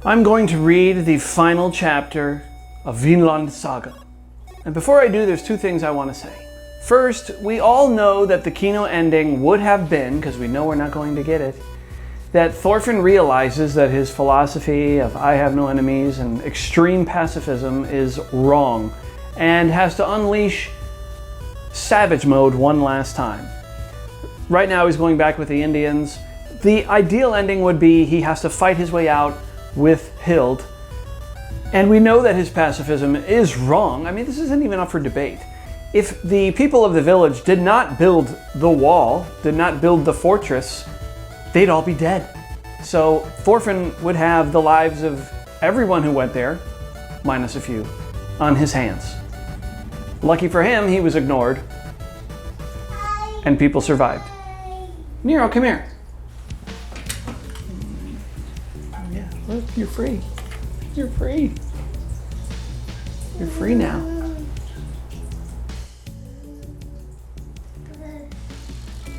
I'm going to read the final chapter of Vinland Saga. And before I do, there's two things I want to say. First, we all know that the Kino ending would have been, because we know we're not going to get it, that Thorfinn realizes that his philosophy of I have no enemies and extreme pacifism is wrong and has to unleash savage mode one last time. Right now he's going back with the Indians. The ideal ending would be he has to fight his way out with Hild. And we know that his pacifism is wrong. I mean, this isn't even up for debate. If the people of the village did not build the wall, did not build the fortress, they'd all be dead. So Thorfinn would have the lives of everyone who went there, minus a few, on his hands. Lucky for him, he was ignored, and people survived. Nero, come here. Yeah, look, you're free. You're free. You're free now.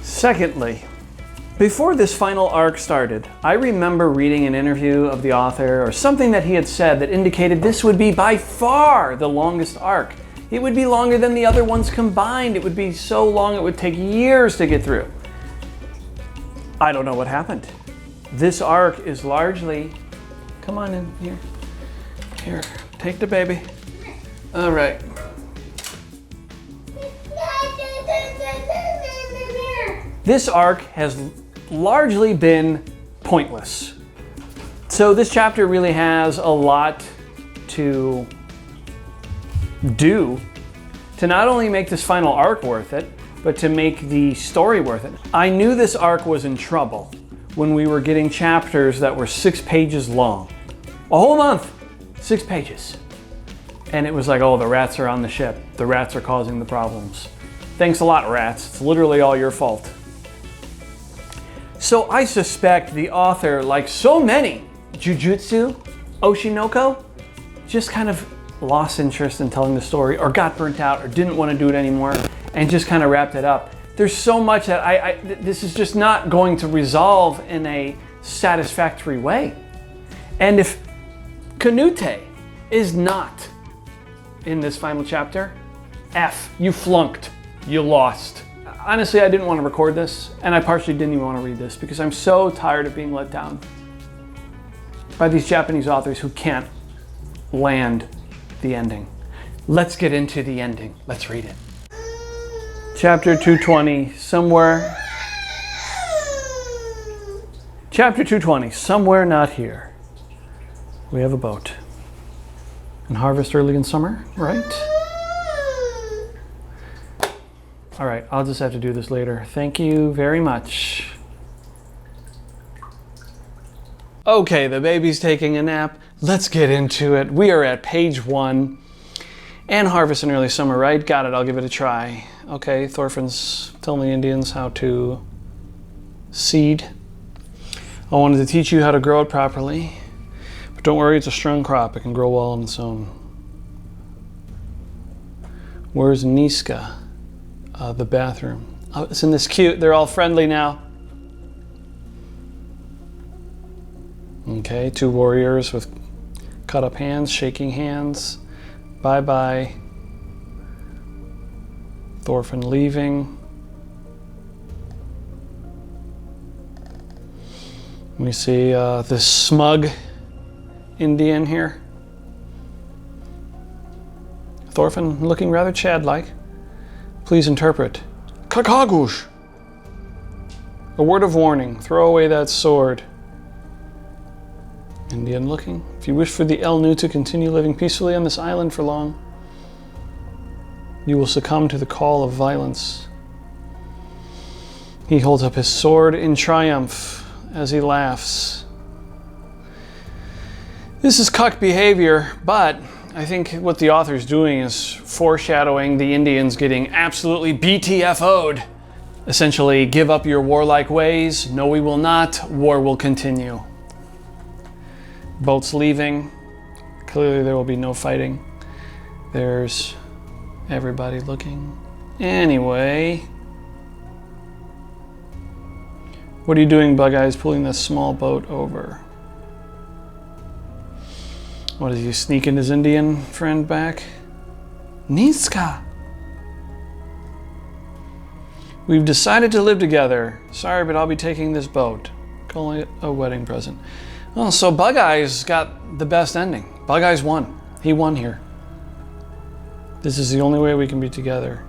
Secondly, before this final arc started, I remember reading an interview of the author or something that he had said that indicated this would be by far the longest arc. It would be longer than the other ones combined. It would be so long it would take years to get through. I don't know what happened. This arc is largely... Come on in here. Here, take the baby. All right. This arc has largely been pointless. So this chapter really has a lot to do to not only make this final arc worth it, but to make the story worth it. I knew this arc was in trouble when we were getting chapters that were 6 pages long. A whole month, 6 pages. And it was like, oh, the rats are on the ship. The rats are causing the problems. Thanks a lot, rats. It's literally all your fault. So I suspect the author, like so many Jujutsu, Oshinoko, just kind of lost interest in telling the story or got burnt out or didn't want to do it anymore and just kind of wrapped it up. There's so much that this is just not going to resolve in a satisfactory way. And if Canute is not in this final chapter, F, you flunked, you lost. Honestly, I didn't want to record this, and I partially didn't even want to read this because I'm so tired of being let down by these Japanese authors who can't land the ending. Let's get into the ending. Let's read it. Chapter 220, somewhere... Chapter 220, somewhere not here. We have a boat. And harvest early in summer, right? All right, I'll just have to do this later. Thank you very much. Okay, the baby's taking a nap. Let's get into it. We are at page 1. And harvest in early summer, right? Got it, I'll give it a try. Okay, Thorfinn's telling the Indians how to seed. I wanted to teach you how to grow it properly. But don't worry, it's a strong crop. It can grow well on its own. Where's Niska? The bathroom. Oh, isn't this cute? They're all friendly now. Okay, 2 warriors with cut up hands, shaking hands. Bye-bye. Thorfinn leaving. We see this smug Indian here. Thorfinn looking rather Chad-like. Please interpret. Kakagush! A word of warning. Throw away that sword. Indian looking. If you wish for the El Nu to continue living peacefully on this island for long, you will succumb to the call of violence. He holds up his sword in triumph as he laughs. This is cuck behavior, but I think what the author's doing is foreshadowing the Indians getting absolutely BTFO'd. Essentially, give up your warlike ways. No, we will not. War will continue. Boats leaving. Clearly there will be no fighting. There's everybody looking. Anyway. What are you doing, Bug Eyes, pulling this small boat over? What, is he sneaking his Indian friend back? Niska! We've decided to live together. Sorry, but I'll be taking this boat. Calling it a wedding present. Well, so Bug Eyes got the best ending. Bug Eyes won. He won here. This is the only way we can be together.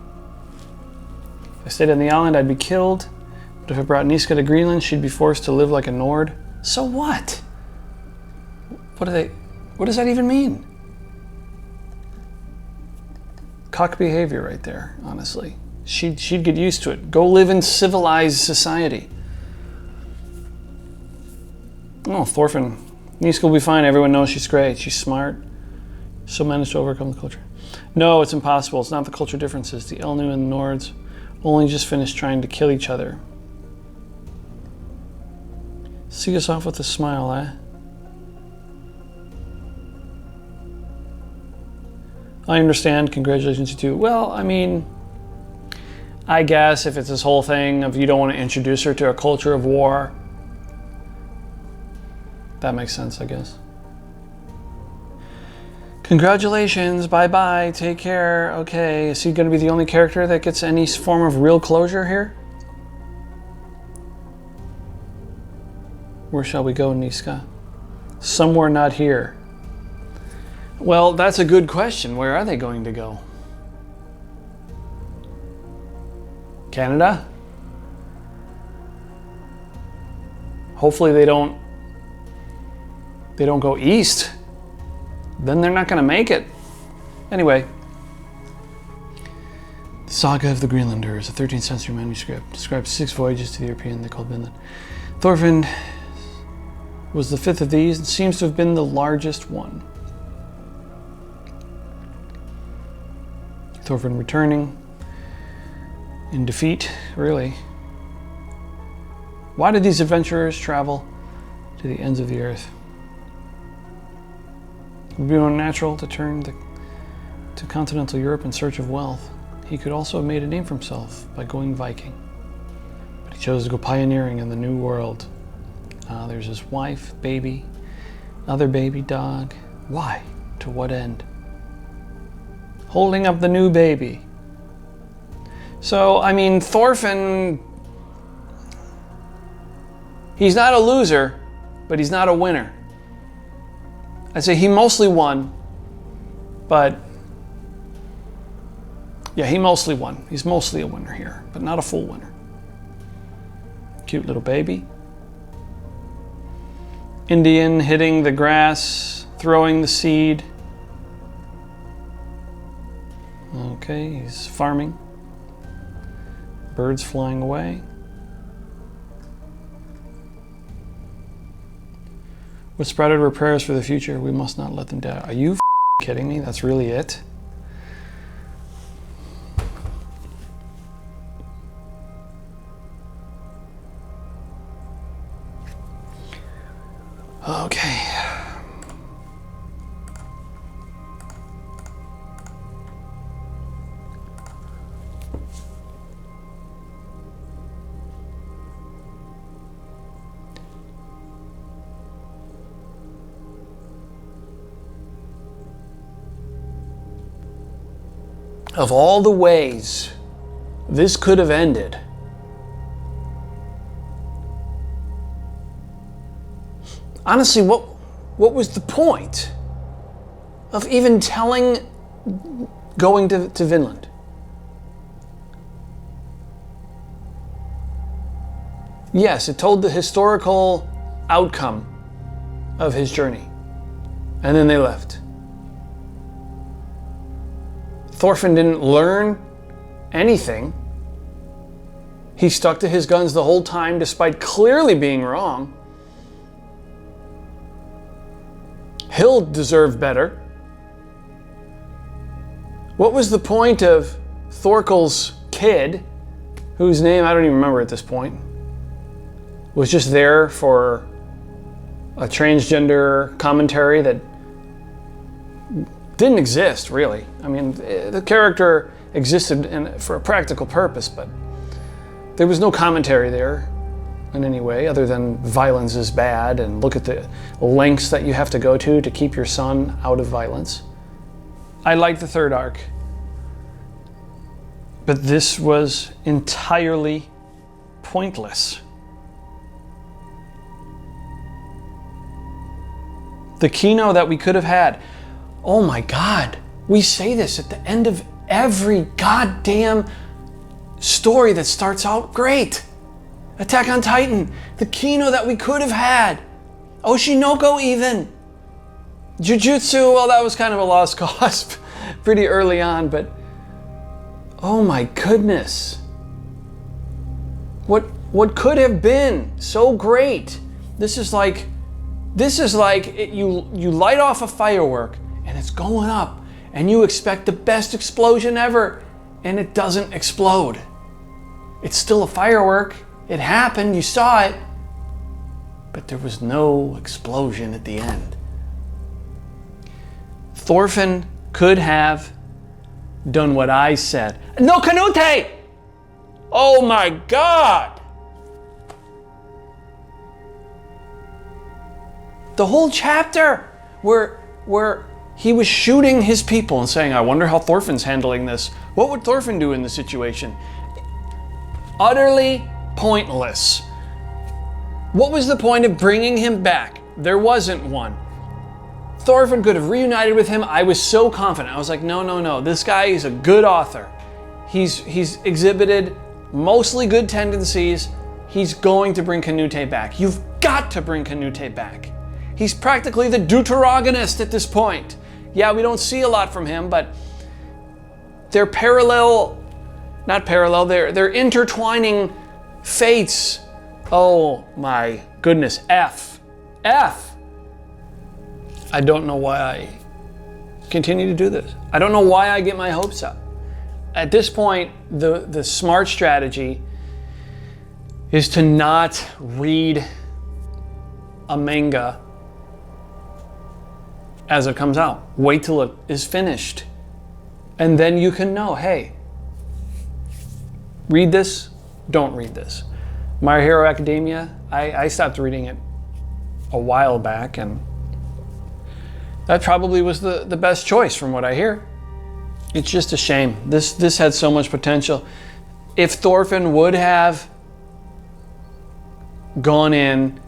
If I stayed on the island, I'd be killed. But if I brought Niska to Greenland, she'd be forced to live like a Nord. So what? What does that even mean? Cock behavior right there, honestly. She'd get used to it. Go live in civilized society. Oh, Thorfinn. Niska will be fine. Everyone knows she's great. She's smart. She'll manage to overcome the culture. No, it's impossible. It's not the culture differences. The Elnu and the Nords only just finished trying to kill each other. See us off with a smile, eh? I understand. Congratulations, you too. Well, I mean, I guess if it's this whole thing of you don't want to introduce her to a culture of war, that makes sense, I guess. Congratulations, bye-bye, take care. Okay, is he going to be the only character that gets any form of real closure here? Where shall we go, Niska? Somewhere not here. Well, that's a good question. Where are they going to go? Canada? Hopefully they don't go east. Then they're not going to make it. Anyway. The Saga of the Greenlanders, a 13th century manuscript, describes 6 voyages to the European they called Vinland. Thorfinn was the 5th of these and seems to have been the largest one. Thorfinn returning in defeat, really. Why did these adventurers travel to the ends of the earth? It would be more natural to turn to continental Europe in search of wealth. He could also have made a name for himself by going Viking. But he chose to go pioneering in the new world. There's his wife, baby, other baby, dog. Why? To what end? Holding up the new baby. So, I mean, Thorfinn, he's not a loser, but he's not a winner. I'd say he mostly won, but yeah, he mostly won. He's mostly a winner here, but not a full winner. Cute little baby. Indian hitting the grass, throwing the seed. Okay, he's farming. Birds flying away. What sprouted were prayers for the future. We must not let them die. Are you kidding me? That's really it? Okay. Of all the ways this could have ended, honestly, what was the point of even going to Vinland? Yes, it told the historical outcome of his journey, and then they left. Thorfinn didn't learn anything. He stuck to his guns the whole time despite clearly being wrong. He'll deserve better. What was the point of Thorkel's kid, whose name I don't even remember at this point, was just there for a transgender commentary that didn't exist, really. I mean, the character existed for a practical purpose, but there was no commentary there. in any way other than violence is bad and look at the lengths that you have to go to keep your son out of violence. I like the third arc. But this was entirely pointless. The Kino that we could have had. Oh my God, we say this at the end of every goddamn story that starts out great. Attack on Titan, the Kino that we could have had. Oshinoko even. Jujutsu, well, that was kind of a lost cause pretty early on, but oh my goodness. What could have been so great? This is like you light off a firework and it's going up and you expect the best explosion ever and it doesn't explode. It's still a firework. It happened, you saw it, but there was no explosion at the end. Thorfinn could have done what I said. No Canute! Oh my God! The whole chapter where he was shooting his people and saying, I wonder how Thorfinn's handling this. What would Thorfinn do in this situation? Utterly pointless. What was the point of bringing him back? There wasn't one. Thorfinn could have reunited with him. I was so confident. I was like, no. This guy is a good author. He's exhibited mostly good tendencies. He's going to bring Canute back. You've got to bring Canute back. He's practically the deuteragonist at this point. Yeah, we don't see a lot from him, but they're they're intertwining fates. Oh my goodness, F. I don't know why I continue to do this. I don't know why I get my hopes up. At this point, the smart strategy is to not read a manga as it comes out. Wait till it is finished. And then you can know, hey, read this, don't read this. My Hero Academia, I stopped reading it a while back, and that probably was the best choice from what I hear. It's just a shame. This had so much potential. If Thorfinn would have gone in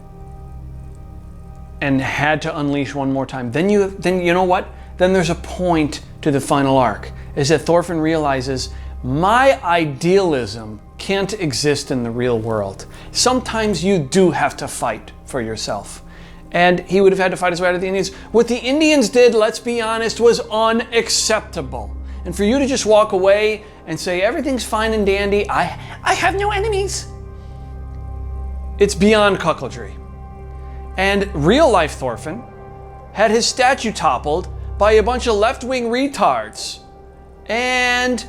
and had to unleash one more time, then you know what? Then there's a point to the final arc, is that Thorfinn realizes my idealism can't exist in the real world. Sometimes you do have to fight for yourself. And he would have had to fight his way out of the Indians. What the Indians did, let's be honest, was unacceptable. And for you to just walk away and say, everything's fine and dandy, I have no enemies. It's beyond cuckoldry. And real life Thorfinn had his statue toppled by a bunch of left-wing retards. And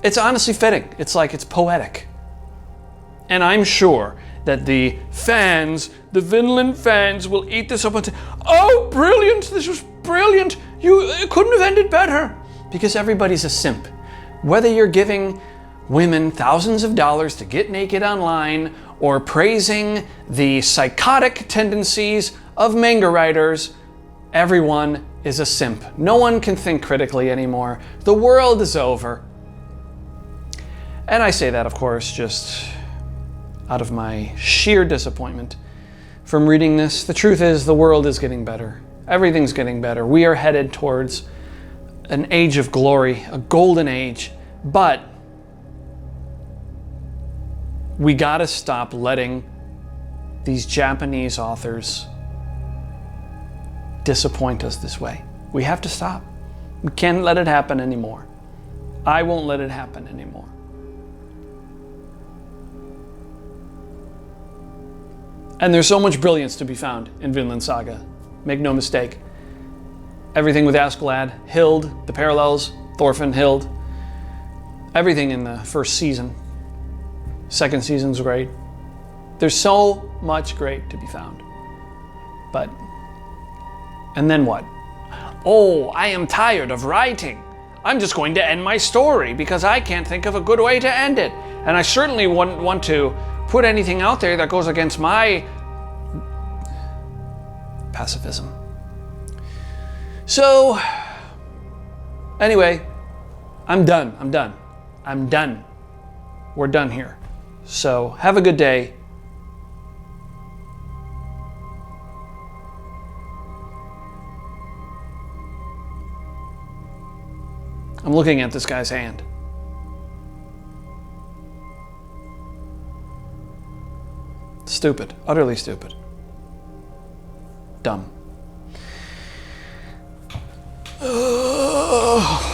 it's honestly fitting. It's poetic. And I'm sure that the fans, the Vinland fans, will eat this up and say, oh, brilliant, this was brilliant. It couldn't have ended better. Because everybody's a simp. Whether you're giving women thousands of dollars to get naked online or praising the psychotic tendencies of manga writers, everyone is a simp. No one can think critically anymore. The world is over. And I say that, of course, just out of my sheer disappointment from reading this. The truth is, the world is getting better. Everything's getting better. We are headed towards an age of glory, a golden age. But we gotta stop letting these Japanese authors disappoint us this way. We have to stop. We can't let it happen anymore. I won't let it happen anymore. And there's so much brilliance to be found in Vinland Saga. Make no mistake. Everything with Askeladd, Hild, the parallels, Thorfinn, Hild. Everything in the first season. Second season's great. There's so much great to be found. But, and then what? Oh, I am tired of writing. I'm just going to end my story because I can't think of a good way to end it. And I certainly wouldn't want to put anything out there that goes against my pacifism. So, anyway, I'm done. We're done here. So, have a good day. I'm looking at this guy's hand. Stupid. Utterly stupid. Dumb. Ugh.